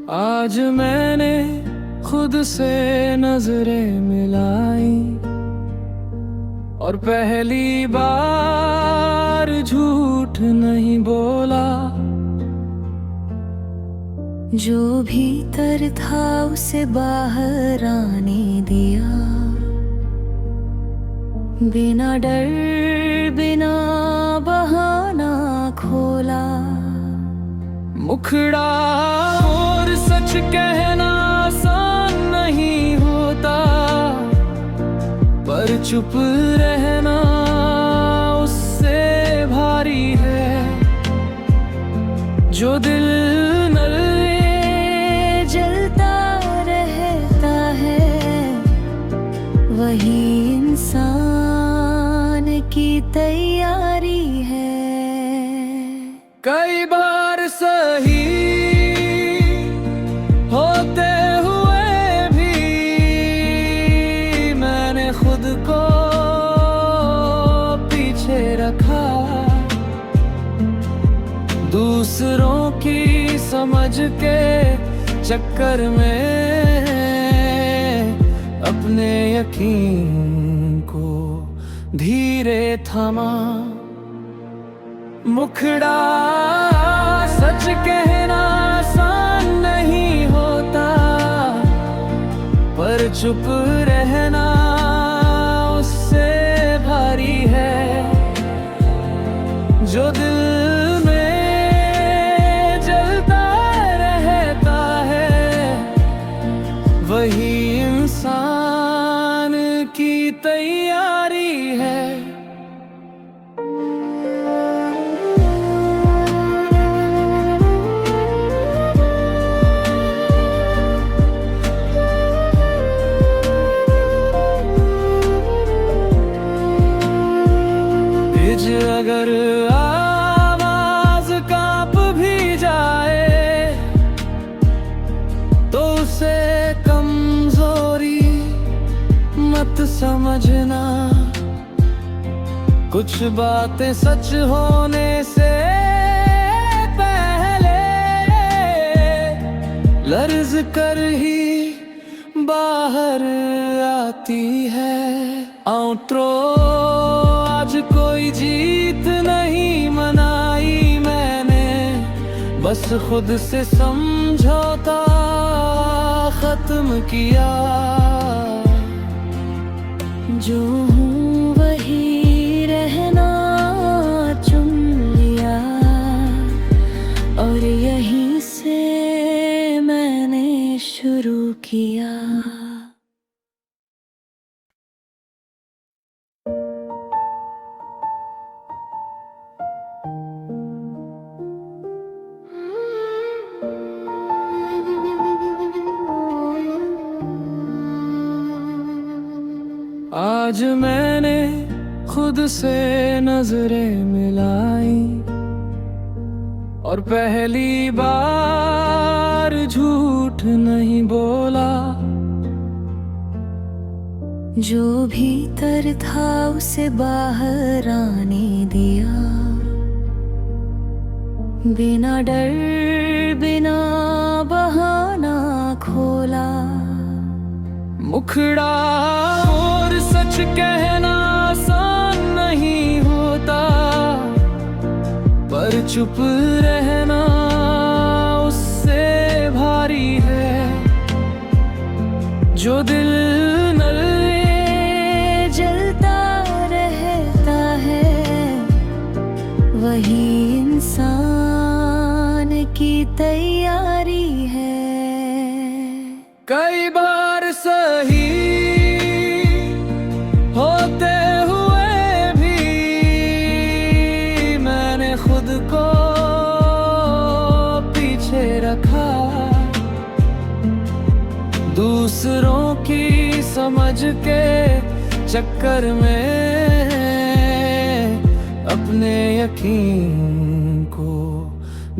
आज मैंने खुद से नजरें मिलाई और पहली बार झूठ नहीं बोला। जो भीतर था उसे बाहर आने दिया, बिना डर बिना बहाना खोला। मुखड़ा और सच कहना आसान नहीं होता, पर चुप रहना उससे भारी है। जो दिल नल्ले जलता रहता है, वही इंसान की तैयारी है। कई बार सही होते हुए भी मैंने खुद को पीछे रखा। दूसरों की समझ के चक्कर में अपने यकीन को धीरे थामा। मुखड़ा सच कहना आसान नहीं होता, पर चुप रहना उससे भारी है। जो दिल में जलता रहता है, वही इंसान की तैयारी है। अगर आवाज कांप भी जाए, तो उसे कमजोरी मत समझना। कुछ बातें सच होने से पहले लर्ज कर ही बाहर आती है। आउट्रो आज कोई जीत नहीं मनाई मैंने, बस खुद से समझौता खत्म किया। जो हूँ वही रहना चुन लिया, और यहीं से मैंने शुरू किया। आज मैंने खुद से नजरें मिलाई और पहली बार झूठ नहीं बोला। जो भीतर था उसे बाहर आने दिया, बिना डर बिना बहाना खोला। मुखड़ा और सच कहना आसान नहीं होता, पर चुप रहना उससे भारी है। जो दिल नल्ले जलता रहता है, वही इंसान की तैयारी है। कई बार सही होते हुए भी मैंने खुद को पीछे रखा। दूसरों की समझ के चक्कर में अपने यकीन को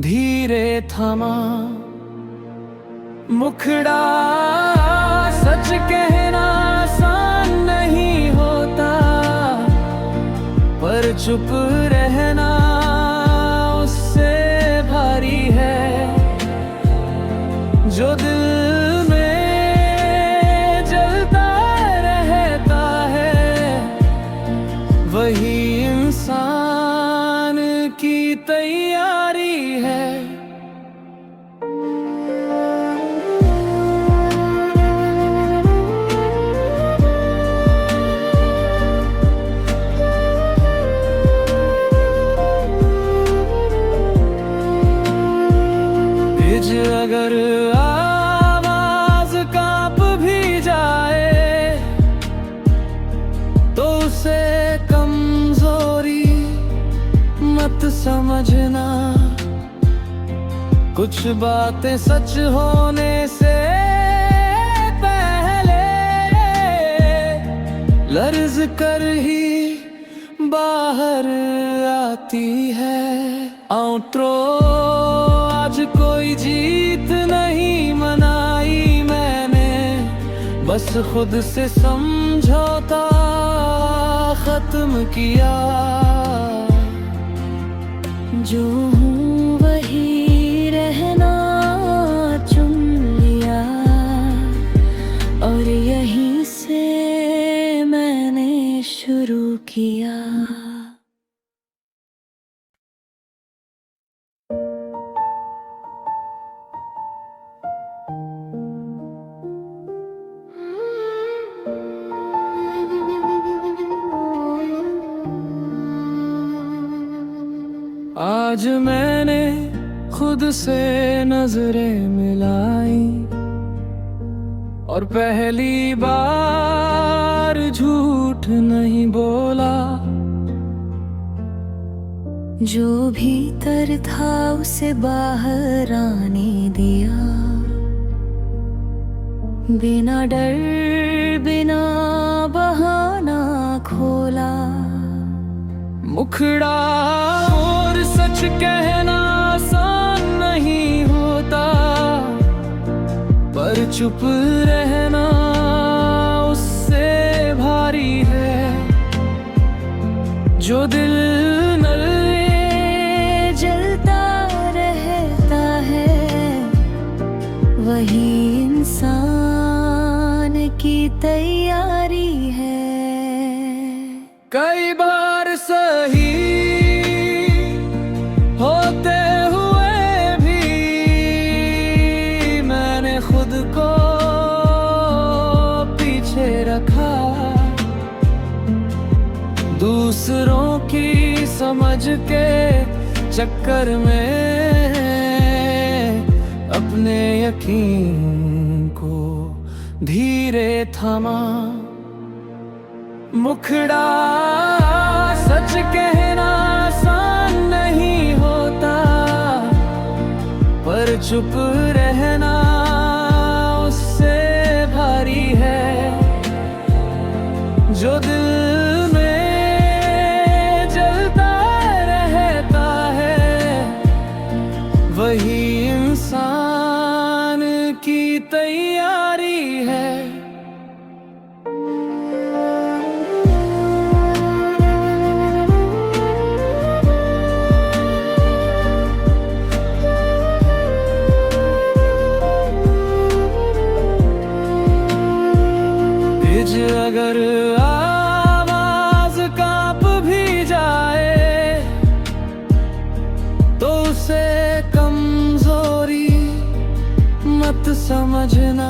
धीरे थामा। मुखड़ा सच कहना आसान नहीं होता, पर चुप रहना उससे भारी है। जो दिल में जलता रहता है, वही इंसान की तैयारी है। अगर आवाज कांप भी जाए, तो उसे कमजोरी मत समझना। कुछ बातें सच होने से पहले लर्ज कर ही बाहर आती है। आउट्रो, आज कोई जीत नहीं मनाई मैंने, बस खुद से समझौता खत्म किया। जो हूँ वही रहना चुन लिया, और यहीं से मैंने शुरू किया। आज मैंने खुद से नजरें मिलाई, और पहली बार झूठ नहीं बोला। जो भीतर था उसे बाहर आने दिया, बिना डर बिना बहाना खोला। मुखड़ा और सच कहना आसान नहीं होता, पर चुप रहना उससे भारी है। जो दिल में जलता रहता है, वही इंसान की तैयारी है। कई बार सही होते हुए भी मैंने खुद को पीछे रखा। दूसरों की समझ के चक्कर में अपने यकीन को धीरे थामा। मुखड़ा सच कहना आसान नहीं होता, पर चुप रहना उससे भारी है। जो दिल में जलता रहता है, वही इंसान की तैयारी है। अगर आवाज कांप भी जाए, तो उसे कमजोरी मत समझना।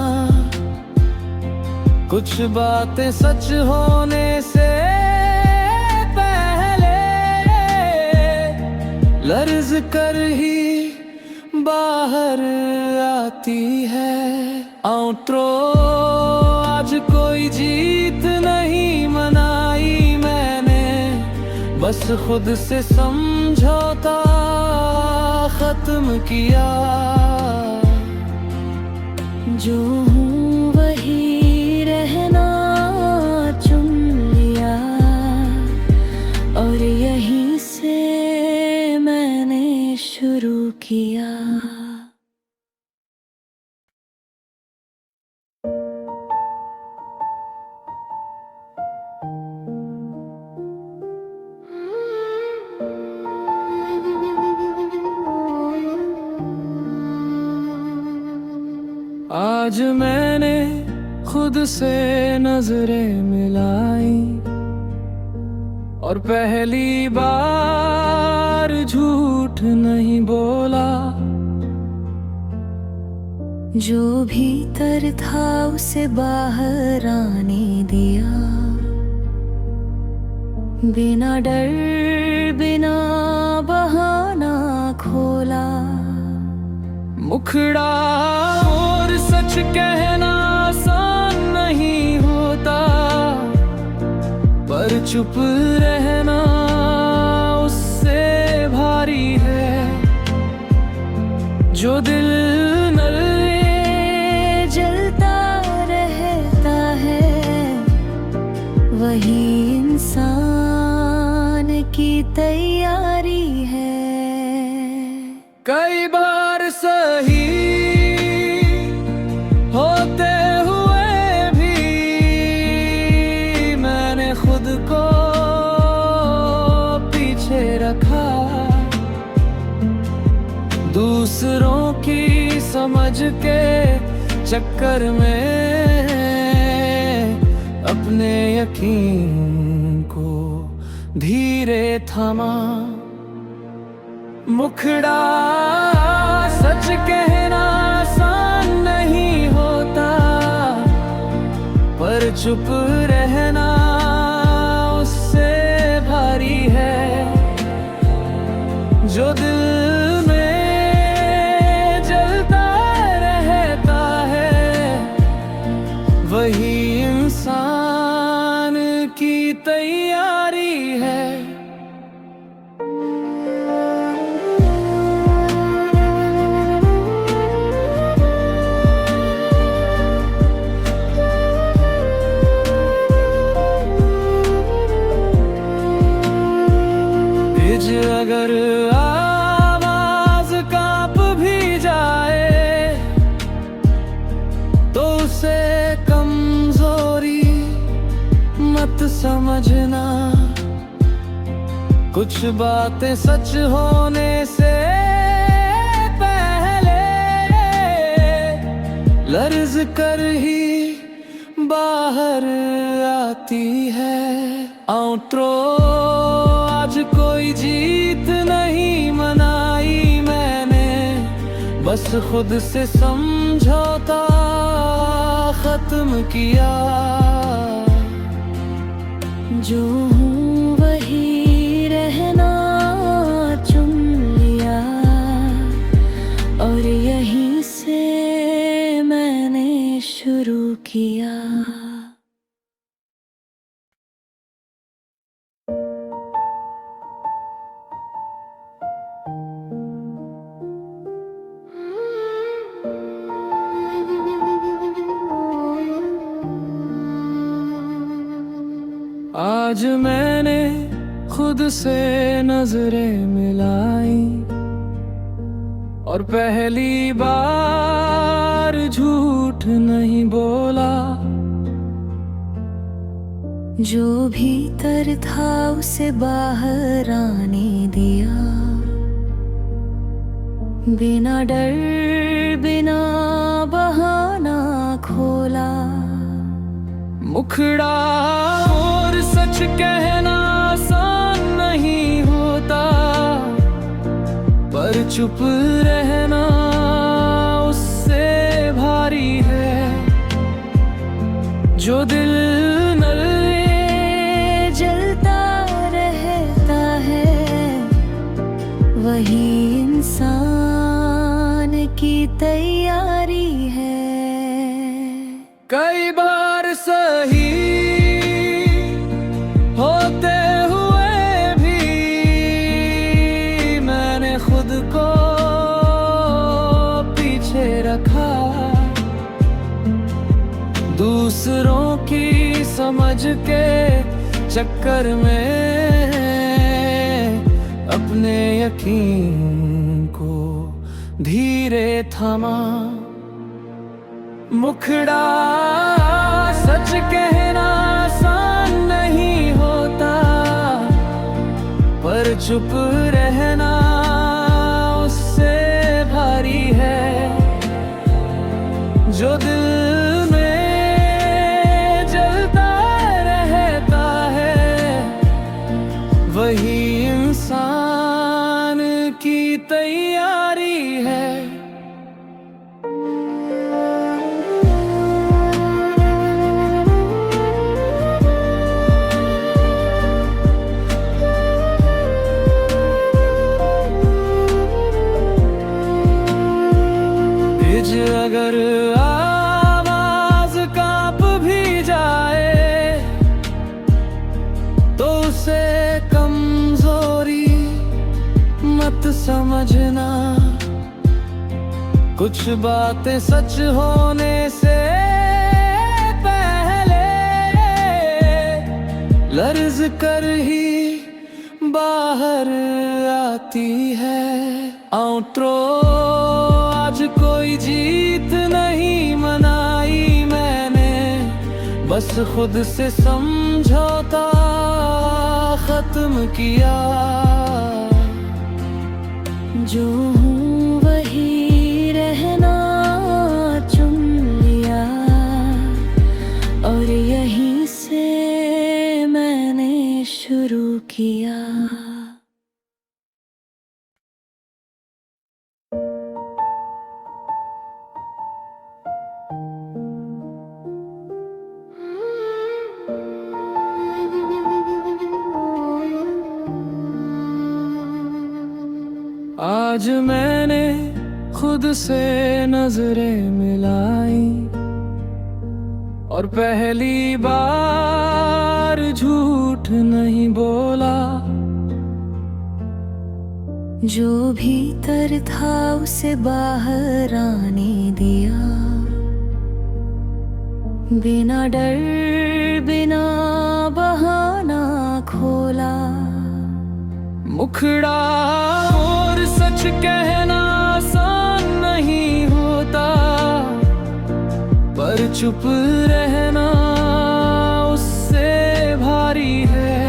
कुछ बातें सच होने से पहले लर्ज कर ही बाहर आती है। आउट्रो, आज कोई जीत नहीं मनाई मैंने, बस खुद से समझौता खत्म किया। जो हूँ वही रहना चुन लिया, और यहीं से मैंने शुरू किया। आज मैंने खुद से नजरें मिलाई और पहली बार झूठ नहीं बोला। जो भीतर था उसे बाहर आने दिया, बिना डर बिना बहाना खोला। मुखड़ा और सच कहना आसान नहीं होता, पर चुप रहना उससे भारी है। जो दिल नल्ले जलता रहता है, वही इंसान की तैयारी है। कई बार सही होते हुए भी मैंने खुद को पीछे रखा। दूसरों की समझ के चक्कर में अपने यकीन को धीरे थामा। मुखड़ा सच कहना आसान नहीं होता, पर चुप रहना उससे भारी है। जो दिल में जलता रहता है, वही इंसान की तैयारी है। अगर आवाज कांप भी जाए तो उसे कमजोरी मत समझना। कुछ बातें सच होने से पहले लर्ज कर ही बाहर आती है। आउट्रो आज कोई जीत नहीं मनाई मैंने, बस खुद से समझौता खत्म किया। जो हूँ वही रहना चुन लिया, और यहीं से मैंने शुरू किया। आज मैंने खुद से नजरें मिलाई और पहली बार झूठ नहीं बोला। जो भीतर था उसे बाहर आने दिया, बिना डर बिना बहाना खोला। मुखड़ा और सच कहना आसान नहीं होता, पर चुप रहना उससे भारी है। जो दिल नल्ले जलता रहता है, वही इंसान की तैयारी है। कई बार सही होते हुए भी मैंने खुद को पीछे रखा। दूसरों की समझ के चक्कर में अपने यकीन को धीरे थामा। मुखड़ा सच कहना आसान नहीं होता, पर चुप रहना उससे भारी है। जो दिल में जलता रहता है, वही इंसान की तैयारी है। अगर आवाज कांप भी जाए, तो उसे कमजोरी मत समझना। कुछ बातें सच होने से पहले लर्ज कर ही बाहर आती है। आउट्रो, आज कोई जीत नहीं मनाई मैंने, बस खुद से समझौता खत्म किया। जो हूँ वही रहना चुन लिया, और यहीं से मैंने शुरू किया। आज मैंने खुद से नजरें मिलाई, और पहली बार झूठ नहीं बोला। जो भीतर था उसे बाहर आने दिया, बिना डर बिना बहाना खोला। मुखड़ा और सच कहना आसान नहीं होता, पर चुप रहना उससे भारी है।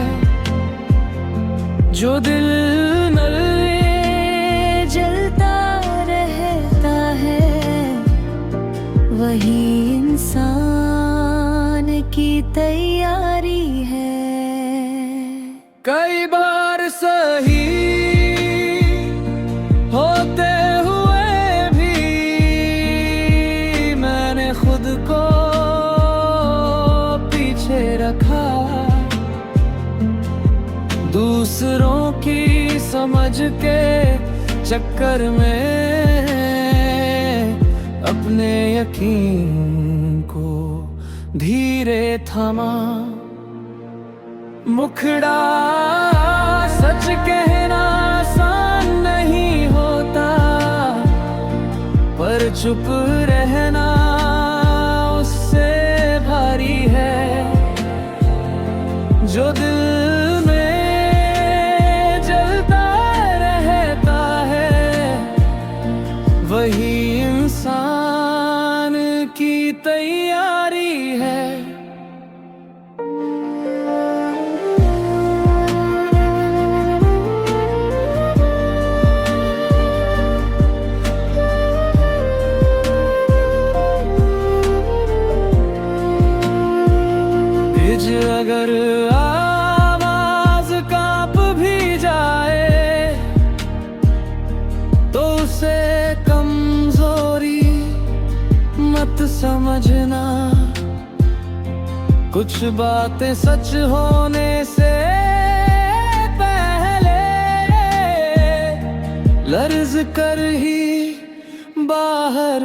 जो दिल में जलता रहता है, वही इंसान की तैयारी है। कई बार सही होते हुए भी मैंने खुद को पीछे रखा। दूसरों की समझ के चक्कर में अपने यकीन को धीरे थामा। मुखड़ा सच कहना आसान नहीं होता, पर चुप रहना उससे भारी है। जो दिल में जलता रहता है, वही इंसान की तैयारी है। अगर आवाज कांप भी जाए, तो उसे कमजोरी मत समझना। कुछ बातें सच होने से पहले लर्ज कर ही बाहर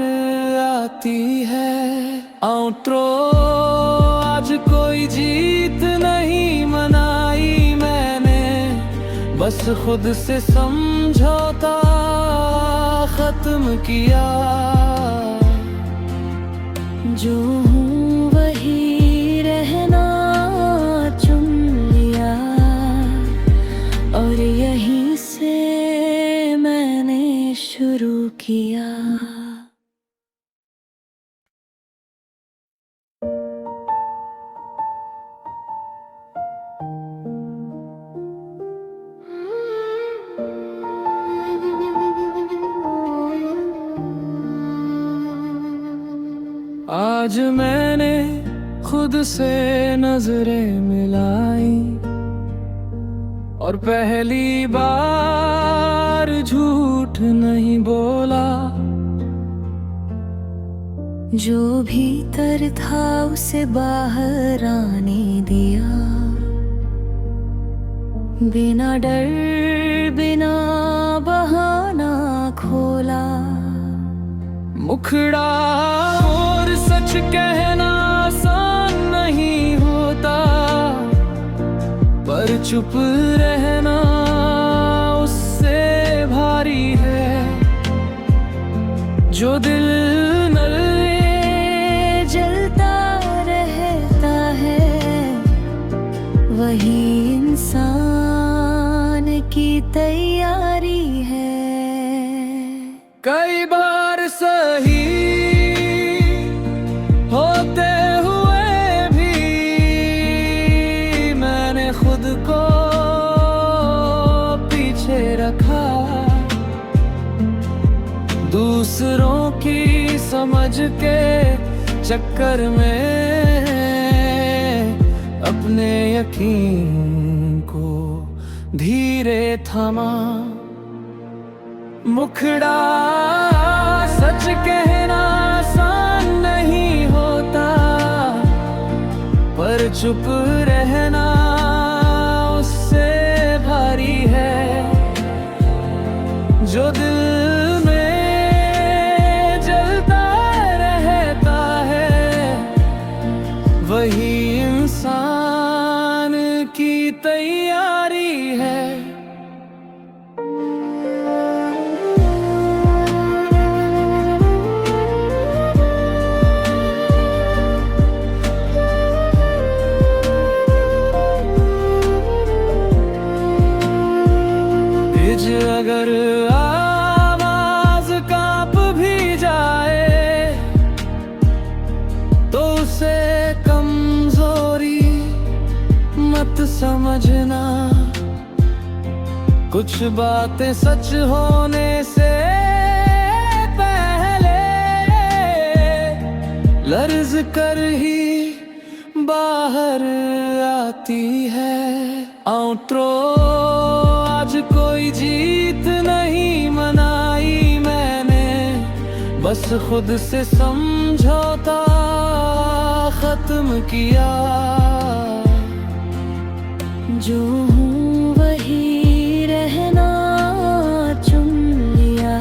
आती है। आउट्रो, आज कोई जीत नहीं मनाई मैंने, बस खुद से समझौता खत्म किया। जो हूँ वही रहना चुन लिया, और यहीं से मैंने शुरू किया। आज मैंने खुद से नजरें मिलाई और पहली बार झूठ नहीं बोला। जो भीतर था उसे बाहर आने दिया, बिना डर बिना बहाना खोला। मुखड़ा और सच कहना आसान नहीं होता, पर चुप रहना उससे भारी है। जो दिल नल्ले जलता रहता है, वही इंसान की तैयारी है। कई बार सही होते हुए भी मैंने खुद को पीछे रखा। दूसरों की समझ के चक्कर में अपने यकीन को धीरे थामा। मुखड़ा सच कहना आसान नहीं होता, पर चुप रहना उससे भारी है। जो दिल में जलता रहता है, वही इंसान की तैयारी है। अगर आवाज कांप भी जाए, तो उसे कमजोरी मत समझना। कुछ बातें सच होने से पहले लर्ज कर ही बाहर आती है। आउट्रो आज कोई जीत नहीं मनाई मैंने, बस खुद से समझौता खत्म किया। जो हूँ वही रहना चुन लिया,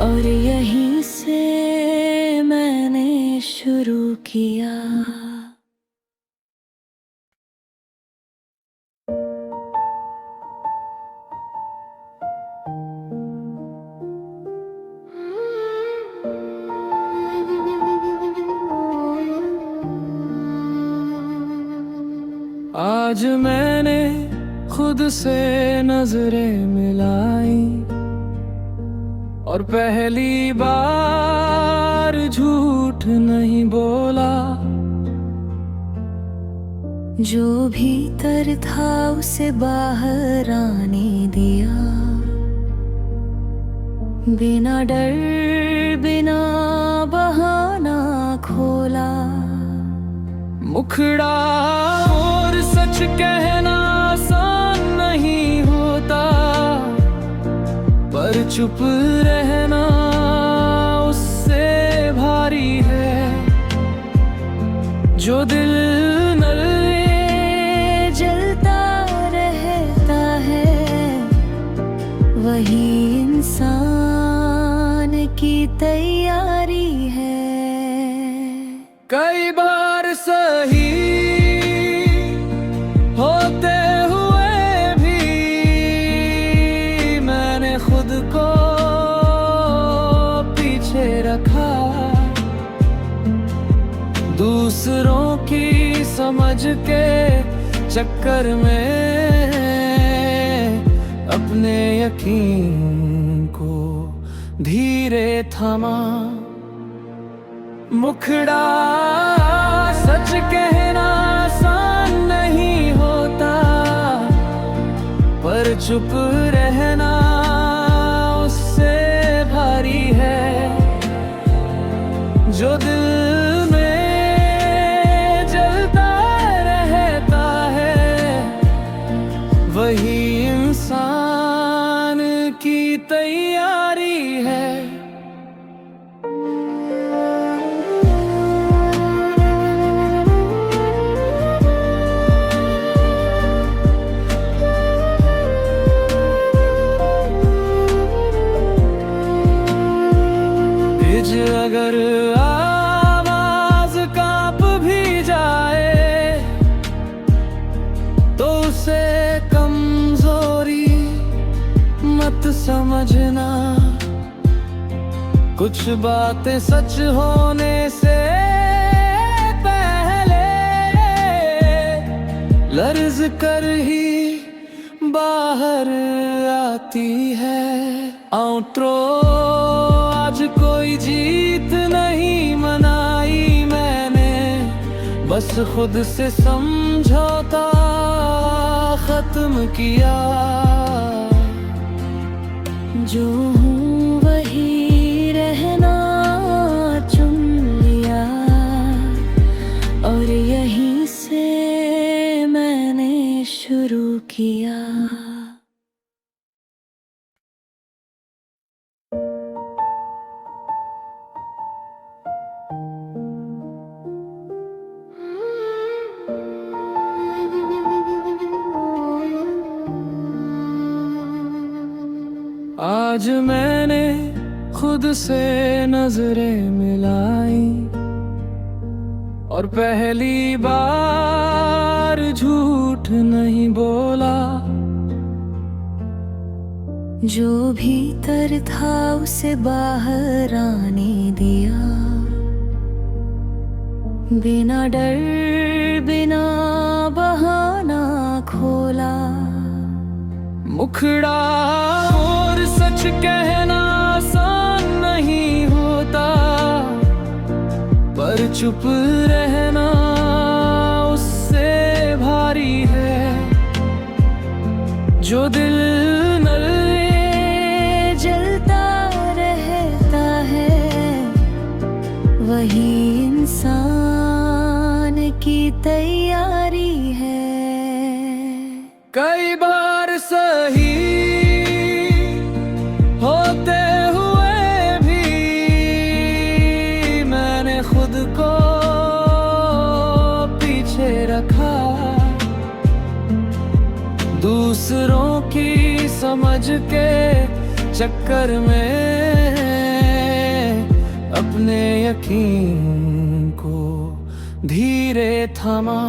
और यहीं से मैंने शुरू किया। आज मैंने खुद से नजरें मिलाई और पहली बार झूठ नहीं बोला। जो भीतर था उसे बाहर आने दिया, बिना डर बिना बहाना खोला। मुखड़ा और सच कहना आसान नहीं होता, पर चुप रहना उससे भारी है। जो दिल नल्ले जलता रहता है, वही इंसान की तैयारी है। कई बार सही होते हुए भी मैंने खुद को पीछे रखा। दूसरों की समझ के चक्कर में अपने यकीन को धीरे थामा। मुखड़ा सच कहना आसान नहीं होता, पर चुप रहना उससे भारी है। जो दिल में जलता रहता है, वही इंसान की तैयारी है। अगर आवाज कांप भी जाए, तो उसे कमजोरी मत समझना। कुछ बातें सच होने से पहले लर्ज कर ही बाहर आती है। आउट्रो, आज कोई जीत नहीं मनाई मैंने, बस खुद से समझौता खत्म किया। जो हूँ वही रहना चुन लिया, और यहीं से मैंने शुरू किया। आज मैंने खुद से नजरें मिलाई, और पहली बार झूठ नहीं बोला। जो भीतर था उसे बाहर आने दिया, बिना डर बिना बहाना खोला। मुखड़ा और सच कहना आसान नहीं होता, पर चुप रहना उससे भारी है। जो दिल में जलता रहता है, वही इंसान की तैयारी है। कई बार सही होते हुए भी मैंने खुद को पीछे रखा। दूसरों की समझ के चक्कर में अपने यकीन को धीरे थमा।